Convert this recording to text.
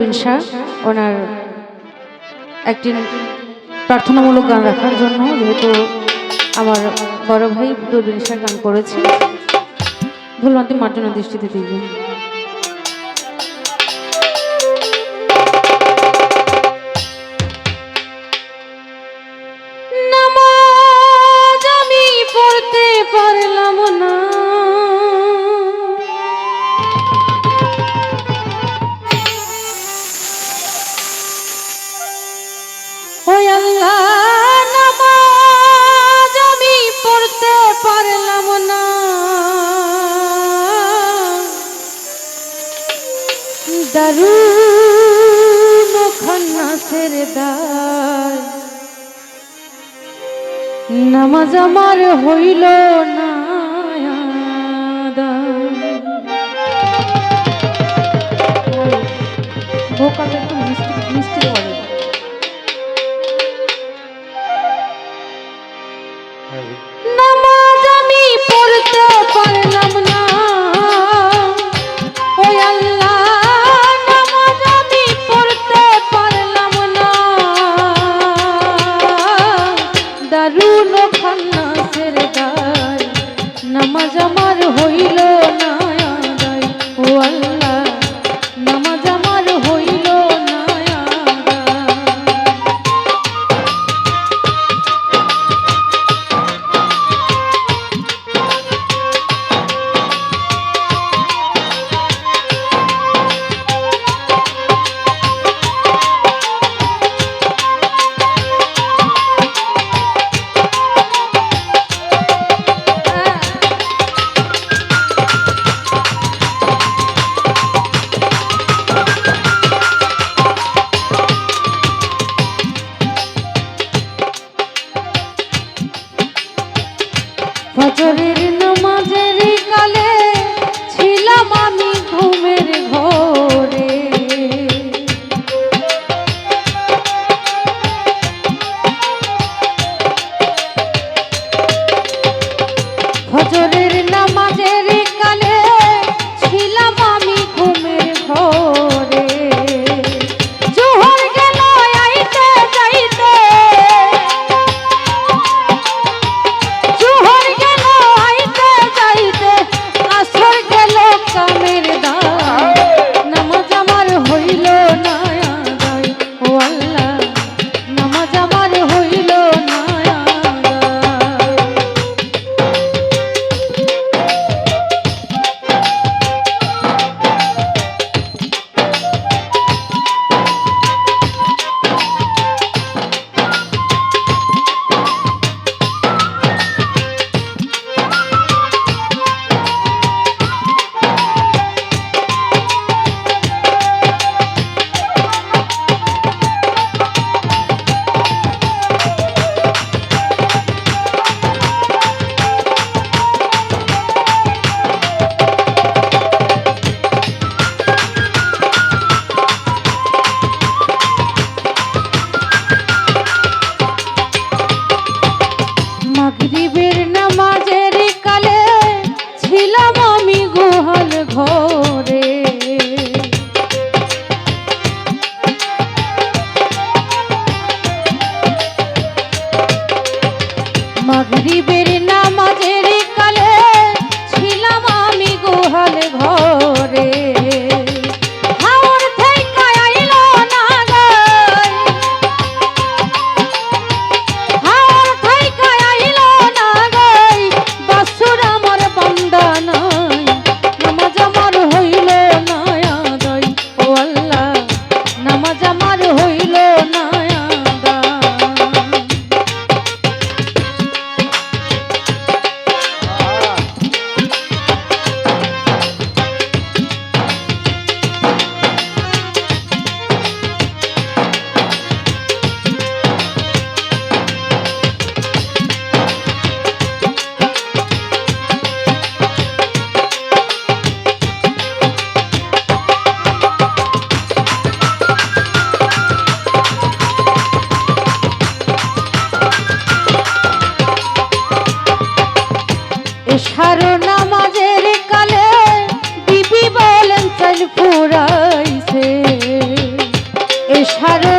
শাহ ওনার একটি প্রার্থনামূলক গান রাখার জন্য, যেহেতু আমার বড় ভাই দূরবীন শাহ গান করেছে, ভুলভ্রান্তি মার্জনা দৃষ্টিতে দেখবেন। নামাজ আমি পড়তে পারলাম না, ওই আল্লাহ নামাজ আমি পড়তে পারলাম না, দারুন খান্নাসের দায় নামাজ আমার হইল না ভোকাল একটু মিষ্টি মিষ্টি বলে। নামাজ আমি পড়তে পারলাম না, ওই আল্লাহ নামাজ আমি পড়তে পারলাম না, দারুন খান্নাসের দায় নামাজ আমার হইল না আদায়, ও আল্লাহ নামাজ আমার হইল না ফজরের নামাজের কালে ছিলাম আমি ঘুমের ঘরে, ফজরের নামাজের কালে ছিলাম আমি ঘুমের ঘরে, জোহর গেল আইতে যাইতে, জোহর গেল আইতে যাইতে, আসর গেল কামের দায় নামাজ আমার হইল না আদায়, ও আল্লাহ নামাজ আমার হইল না আদায়। মাগরিবের নামাজের কালে ছিলাম আমি গোহাল ঘরে, মাগরিবের নামাজের কালে ছিলাম আমি গোহাল ঘরে, হাওর থেকে আইল না গায়, হাওর থেকে আইল না গায়, বাসুর আমার বান্দা নাই নামাজ আমার হইল না আদায়, ও আল্লাহ নামাজ আমার হইল না আদায়। এশার নামাজের কালে বিবি বলেন চল ফুরাইছে, সার